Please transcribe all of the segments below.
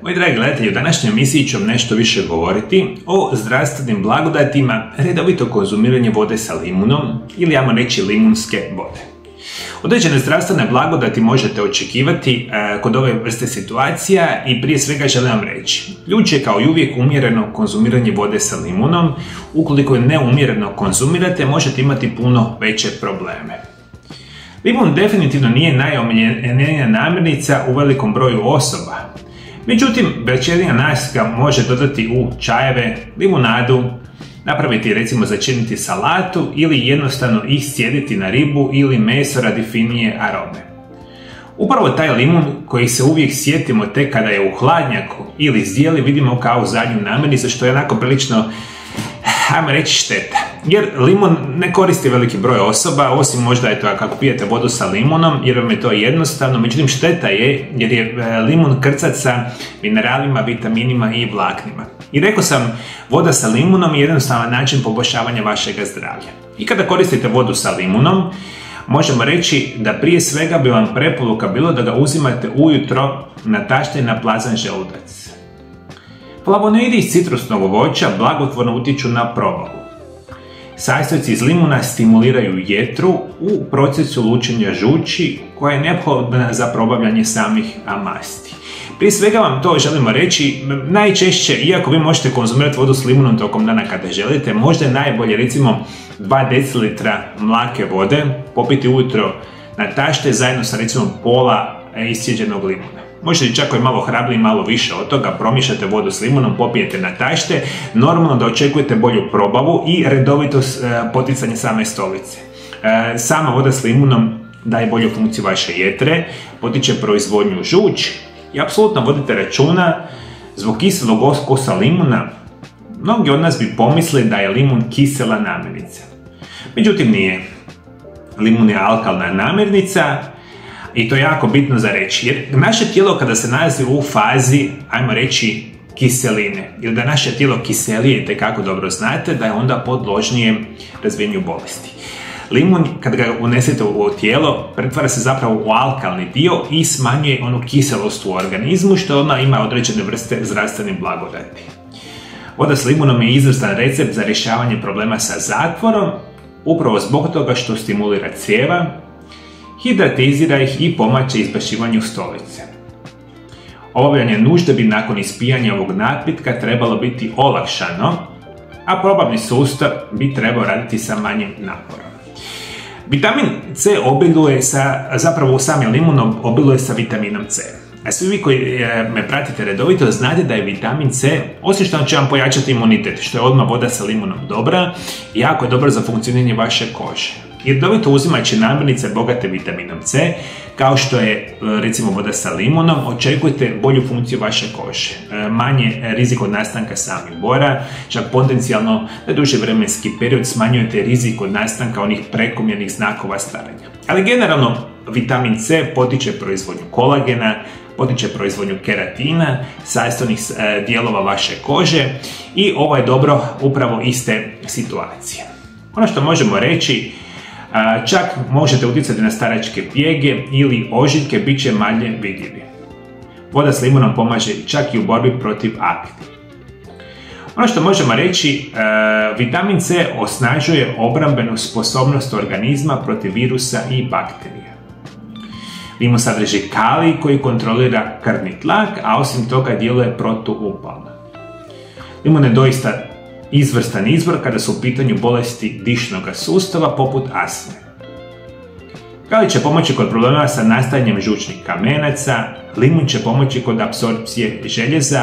Moji dragi gledatelji, u današnjoj emisiji ću vam nešto više govoriti o zdravstvenim blagodatima redovito konzumiranje vode sa limunom ili ajmo reći limunske vode. Određene zdravstvene blagodati možete očekivati kod ove vrste situacija i prije svega želim vam reći. Ključ je kao i uvijek umjereno konzumiranje vode sa limunom. Ukoliko je neumjereno konzumirate, možete imati puno veće probleme. Limun definitivno nije najomiljenija namirnica u velikom broju osoba. Međutim, većina nas ga može dodati u čajeve, limunadu, napraviti recimo začiniti salatu ili jednostavno iscijediti na ribu ili meso radi finije arome. Upravo taj limun koji se uvijek sjetimo tek kada je u hladnjaku ili zdjeli vidimo kao zadnju namirnicu, što je onako prilično, ajmo reći, šteta. Jer limun ne koristi veliki broj osoba, osim možda je to kako pijete vodu sa limunom, jer vam je to jednostavno. Međutim, šteta je jer je limun krcat sa mineralima, vitaminima i vlaknima. I rekao sam, voda sa limunom je jednostavan način poboljšavanja vašeg zdravlja. I kada koristite vodu sa limunom, možemo reći da prije svega bi vam preporuka bilo da ga uzimate ujutro natašten na plazan želudac. Flavonoidi iz citrusnog voća blagotvorno utječu na probavu. Sastojci iz limuna stimuliraju jetru u procesu lučenja žuči koja je neophodna za probavljanje samih masti. Prije svega vam to želimo reći, najčešće, iako vi možete konzumirati vodu s limunom tokom dana kada želite, možda je najbolje recimo 2 decilitra mlake vode popiti ujutro na tašte zajedno sa recimo pola iscijeđenog limuna. Možete čak i malo hrabrije, malo više od toga, promiješate vodu s limunom, popijete na tašte, normalno da očekujete bolju probavu i redovito poticanje same stolice. Sama voda s limunom daje bolju funkciju vaše jetre, potiče proizvodnju žuči i apsolutno vodite računa zbog kiselog okusa limuna. Mnogi od nas bi pomislili da je limun kisela namirnica. Međutim, nije. Limun je alkalna namirnica. I to je jako bitno za reći, jer naše tijelo kada se nalazi u fazi, ajmo reći, kiseline, ili da naše tijelo kiselije, itekako dobro znate, da je onda podložnije razvijenju bolesti. Limun, kad ga unesete u tijelo, pretvara se zapravo u alkalni dio i smanjuje onu kiselost u organizmu, što ona ima određene vrste zdravstvenih blagodati. Voda s limunom je izvrstan recept za rješavanje problema sa zatvorom, upravo zbog toga što stimulira crijeva, hidratizira ih i pomaže izbašivanju stolice. Obavljanje nužde bi nakon ispijanja ovog napitka trebalo biti olakšano, a probavni sustav bi trebao raditi sa manjim naporom. Vitamin C obiluje zapravo sami limun obiluje sa vitaminom C. A svi vi koji me pratite redovito znate da je vitamin C, osim što će vam pojačati imunitet, što je odmah voda sa limunom dobra, jako je dobro za funkcioniranje vaše kože. I redovito uzimajući namirnice bogate vitaminom C, kao što je recimo voda sa limunom, očekujete bolju funkciju vaše kože, manje rizik od nastanka samih bora, čak potencijalno na duži vremenski period smanjujete rizik od nastanka onih prekomjernih znakova starenja. Ali generalno vitamin C potiče proizvodnju kolagena, potiče proizvodnju keratina, sastavnih dijelova vaše kože i ovo je dobro upravo iste situacije. Ono što možemo reći, čak možete utjecati na staračke pjege ili ožiljke, bit će manje vidljivi. Voda s limunom pomaže čak i u borbi protiv akne. Ono što možemo reći, vitamin C osnažuje obrambenu sposobnost organizma protiv virusa i bakterija. Limun sadrži kalij koji kontrolira krvni tlak, a osim toga djeluje protuupalno. Limun je doista izvrstan izbor kada su u pitanju bolesti dišnog sustava poput astme. Kalij će pomoći kod problema sa nastajanjem žučnih kamenaca, limun će pomoći kod apsorpcije željeza,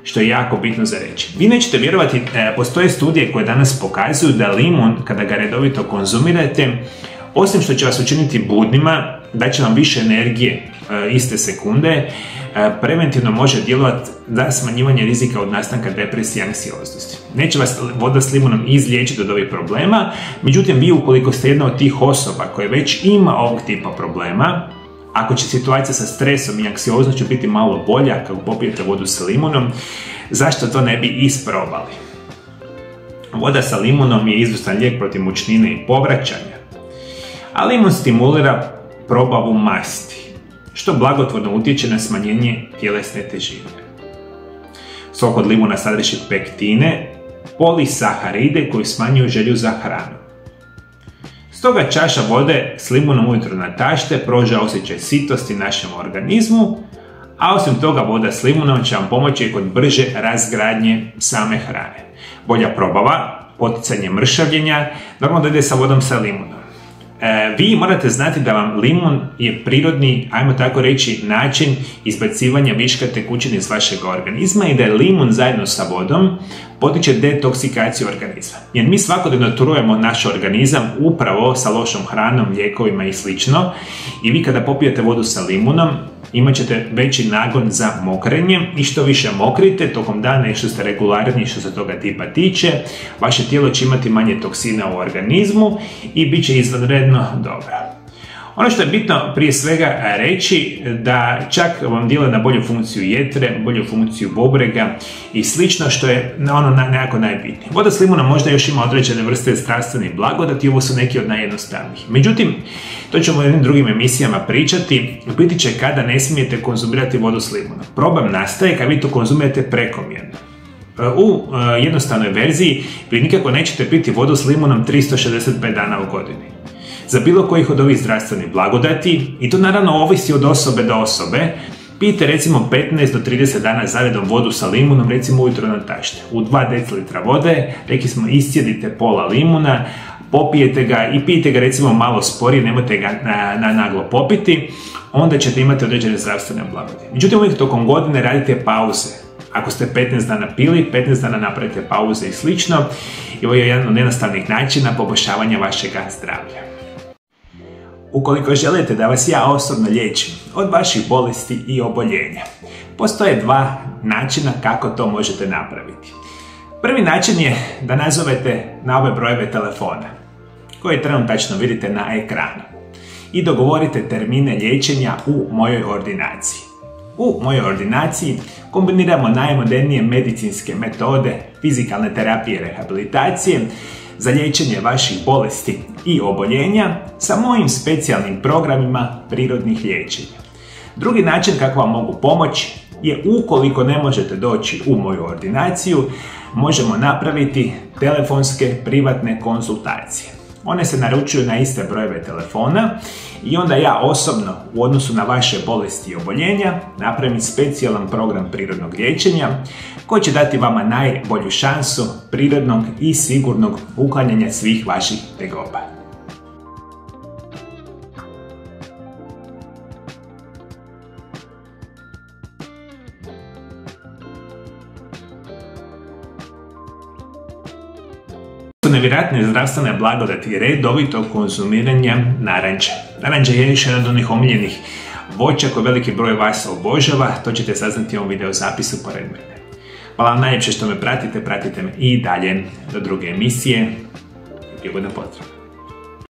što je jako bitno za reći. Vi nećete vjerovati, postoje studije koje danas pokazuju da limun, kada ga redovito konzumirate, osim što će vas učiniti budnima, daće vam više energije iste sekunde, preventivno može djelovati za smanjivanje rizika od nastanka depresije i anksioznosti. Neće vas voda s limunom izliječiti od ovih problema, međutim vi ukoliko ste jedna od tih osoba koja već ima ovog tipa problema, ako će situacija sa stresom i anksioznošću biti malo bolja kako popijete vodu sa limunom, zašto to ne bi isprobali? Voda sa limunom je izvrstan lijek protiv mučnine i povraćanja, a limun stimulira probavu masti, što blagotvorno utječe na smanjenje tjelesne težine. Sok od limuna sadrži pektine, polisaharide koji smanjuju želju za hranu. Stoga čaša vode s limunom ujutro natašte pruža osjećaj sitosti našem organizmu, a osim toga voda s limunom će vam pomoći kod brže razgradnje same hrane. Bolja probava, poticanje mršavljenja, normalno da ide sa vodom sa limunom. Vi morate znati da vam limun je prirodni, ajmo tako reći, način izbacivanja viška tekućine iz vašeg organizma i da je limun zajedno sa vodom potiče detoksikaciju organizma. Jer mi svakodnevno trujemo naš organizam upravo sa lošom hranom, lijekovima i slično, i vi kada popijete vodu sa limunom imat ćete veći nagon za mokrenje i što više mokrite tokom dana i što ste regularni što se toga tipa tiče, vaše tijelo će imati manje toksina u organizmu i bit će izvanredno dobro. Ono što je bitno prije svega reći da čak vam djeluje na bolju funkciju jetre, bolju funkciju bubrega i slično, što je nekako najbitnije. Voda s limunom možda još ima određene vrste zdravstvenih blagodati i ovo su neki od najjednostavnijih. Međutim, to ćemo u jednim drugim emisijama pričati, biti će kada ne smijete konzumirati vodu s limunom. Problem nastaje kad vi to konzumirate prekomjerno. U jednostavnoj verziji vi nikako nećete piti vodu s limunom 365 dana u godini. Za bilo kojih od ovih zdravstvenih blagodati, i to naravno ovisi od osobe do osobe, pijte recimo 15 do 30 dana zaredom vodu sa limunom, recimo ujutro natašte. U 2 decilitra vode, rekli smo, iscijedite pola limuna, popijete ga i pijte ga recimo malo sporije, nemojte ga naglo popiti, onda ćete imati određene zdravstvene blagodati. Međutim, uvijek tokom godine radite pauze. Ako ste 15 dana pili, 15 dana napravite pauze i slično, i ovo je jedan od jednostavnih načina poboljšavanja vašega zdravlja. Ukoliko želite da vas ja osobno liječim od vaših bolesti i oboljenja, postoje 2 načina kako to možete napraviti. Prvi način je da nazovete na ove brojeve telefona, koje trenutačno vidite na ekranu, i dogovorite termine liječenja u mojoj ordinaciji. U mojoj ordinaciji kombiniramo najmodernije medicinske metode fizikalne terapije i rehabilitacije za liječenje vaših bolesti i oboljenja sa mojim specijalnim programima prirodnih liječenja. Drugi način kako vam mogu pomoći je, ukoliko ne možete doći u moju ordinaciju, možemo napraviti telefonske privatne konzultacije. One se naručuju na iste brojeve telefona i onda ja osobno u odnosu na vaše bolesti i oboljenja napravim specijalan program prirodnog liječenja koji će dati vama najbolju šansu prirodnog i sigurnog uklanjanja svih vaših tegoba. Nevjerojatne zdravstvene blagodati redovitog konzumiranja naranče. Naranča je još jedan od onih omiljenih voća koje veliki broj vas obožava, to ćete saznati u ovom video zapisu pored mene. Hvala vam najljepše što me pratite me i dalje do druge emisije. I budem pozdrav!